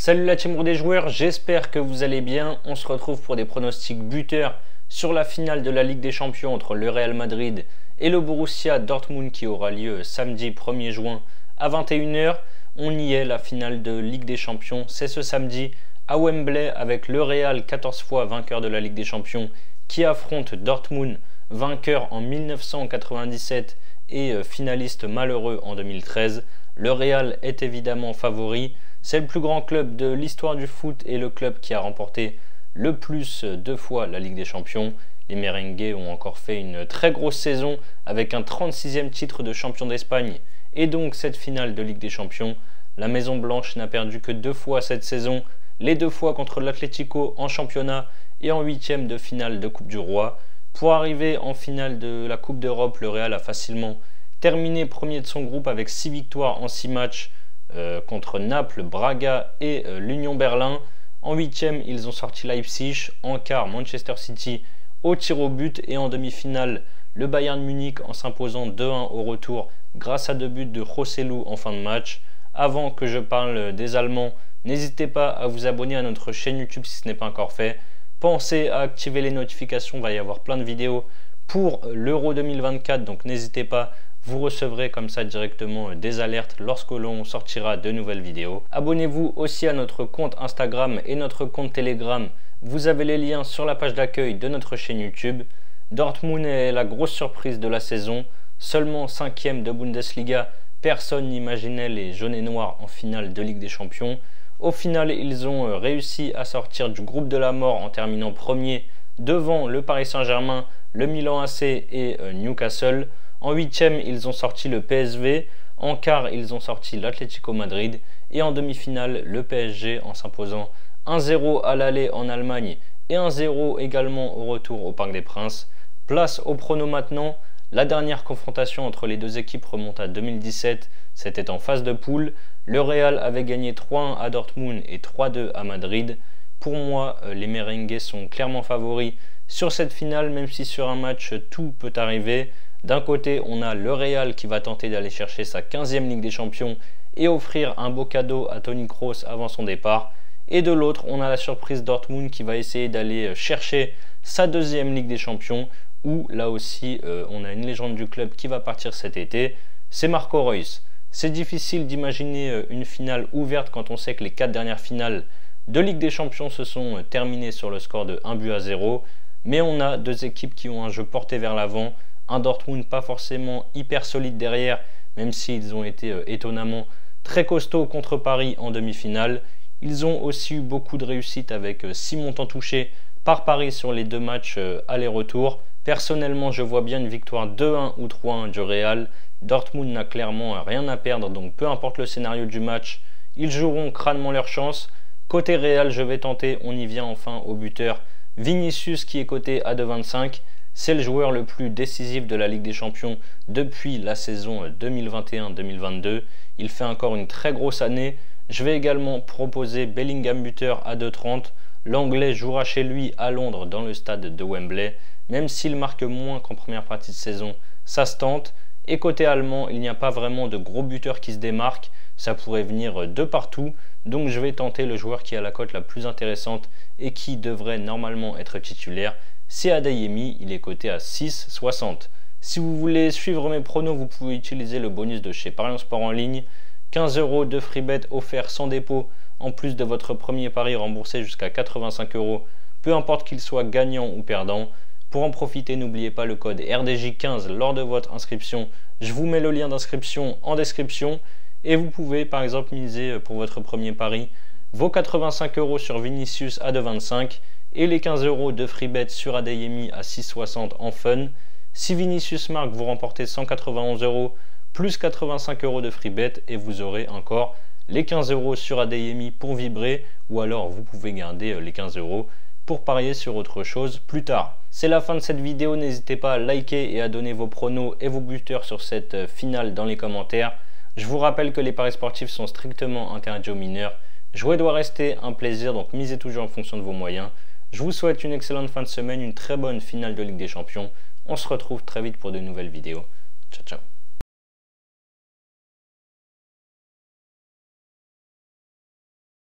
Salut la team des joueurs, j'espère que vous allez bien. On se retrouve pour des pronostics buteurs sur la finale de la Ligue des Champions entre le Real Madrid et le Borussia Dortmund qui aura lieu samedi 1er juin à 21 h. On y est, la finale de Ligue des Champions, c'est ce samedi à Wembley avec le Real, 14 fois vainqueur de la Ligue des Champions, qui affronte Dortmund, vainqueur en 1997 et finaliste malheureux en 2013. Le Real est évidemment favori. C'est le plus grand club de l'histoire du foot et le club qui a remporté le plus de fois la Ligue des Champions. Les merengues ont encore fait une très grosse saison avec un 36e titre de champion d'Espagne et donc cette finale de Ligue des Champions. La Maison Blanche n'a perdu que 2 fois cette saison, les 2 fois contre l'Atlético en championnat et en 8e de finale de Coupe du Roi. Pour arriver en finale de la Coupe d'Europe, le Real a facilement terminé premier de son groupe avec 6 victoires en 6 matchs contre Naples, Braga et l'Union Berlin. En 8e, ils ont sorti Leipzig, en quart Manchester City au tir au but et en demi-finale le Bayern Munich en s'imposant 2-1 au retour grâce à 2 buts de Joselu en fin de match. Avant que je parle des Allemands, n'hésitez pas à vous abonner à notre chaîne YouTube si ce n'est pas encore fait. Pensez à activer les notifications, il va y avoir plein de vidéos pour l'Euro 2024, donc n'hésitez pas. Vous recevrez comme ça directement des alertes lorsque l'on sortira de nouvelles vidéos. Abonnez-vous aussi à notre compte Instagram et notre compte Telegram. Vous avez les liens sur la page d'accueil de notre chaîne YouTube. Dortmund est la grosse surprise de la saison. Seulement 5e de Bundesliga. Personne n'imaginait les jaunes et noirs en finale de Ligue des Champions. Au final, ils ont réussi à sortir du groupe de la mort en terminant premier devant le Paris Saint-Germain, le Milan AC et Newcastle. En 8e, ils ont sorti le PSV, en quart, ils ont sorti l'Atlético Madrid et en demi-finale, le PSG en s'imposant 1-0 à l'aller en Allemagne et 1-0 également au retour au Parc des Princes. Place au prono maintenant. La dernière confrontation entre les deux équipes remonte à 2017, c'était en phase de poule. Le Real avait gagné 3-1 à Dortmund et 3-2 à Madrid. Pour moi, les merengues sont clairement favoris sur cette finale, même si sur un match tout peut arriver. D'un côté, on a le Real qui va tenter d'aller chercher sa 15e Ligue des Champions et offrir un beau cadeau à Toni Kroos avant son départ. Et de l'autre, on a la surprise Dortmund qui va essayer d'aller chercher sa 2e Ligue des Champions, où là aussi, on a une légende du club qui va partir cet été, c'est Marco Reus. C'est difficile d'imaginer une finale ouverte quand on sait que les 4 dernières finales de Ligue des Champions se sont terminées sur le score de 1-0, mais on a 2 équipes qui ont un jeu porté vers l'avant. Un Dortmund pas forcément hyper solide derrière, même s'ils ont été étonnamment très costauds contre Paris en demi-finale. Ils ont aussi eu beaucoup de réussite avec 6 montants touchés par Paris sur les 2 matchs aller-retour. Personnellement, je vois bien une victoire 2-1 ou 3-1 du Real. Dortmund n'a clairement rien à perdre, donc peu importe le scénario du match, ils joueront crânement leur chance. Côté Real, je vais tenter, on y vient enfin au buteur Vinicius qui est coté à 2,25. C'est le joueur le plus décisif de la Ligue des Champions depuis la saison 2021-2022. Il fait encore une très grosse année. Je vais également proposer Bellingham buteur à 2,30. L'Anglais jouera chez lui à Londres dans le stade de Wembley. Même s'il marque moins qu'en première partie de saison, ça se tente. Et côté allemand, il n'y a pas vraiment de gros buteurs qui se démarquent. Ça pourrait venir de partout. Donc je vais tenter le joueur qui a la cote la plus intéressante et qui devrait normalement être titulaire. C'est Adeyemi, il est coté à 6,60. Si vous voulez suivre mes pronos, vous pouvez utiliser le bonus de chez Parions Sport en ligne. 15 € de free bet offert sans dépôt, en plus de votre premier pari remboursé jusqu'à 85 €, peu importe qu'il soit gagnant ou perdant. Pour en profiter, n'oubliez pas le code RDJ15 lors de votre inscription. Je vous mets le lien d'inscription en description. Et vous pouvez par exemple miser pour votre premier pari vos 85 € sur Vinicius à 2,25 et les 15 € de free bet sur Adeyemi à 6,60 en fun. Si Vinicius marque, vous remportez 191 € plus 85 € de free bet et vous aurez encore les 15 € sur Adeyemi pour vibrer, ou alors vous pouvez garder les 15 € pour parier sur autre chose plus tard. C'est la fin de cette vidéo, n'hésitez pas à liker et à donner vos pronos et vos buteurs sur cette finale dans les commentaires. Je vous rappelle que les paris sportifs sont strictement interdits aux mineurs. Jouer doit rester un plaisir, donc misez toujours en fonction de vos moyens. Je vous souhaite une excellente fin de semaine, une très bonne finale de Ligue des Champions. On se retrouve très vite pour de nouvelles vidéos. Ciao, ciao.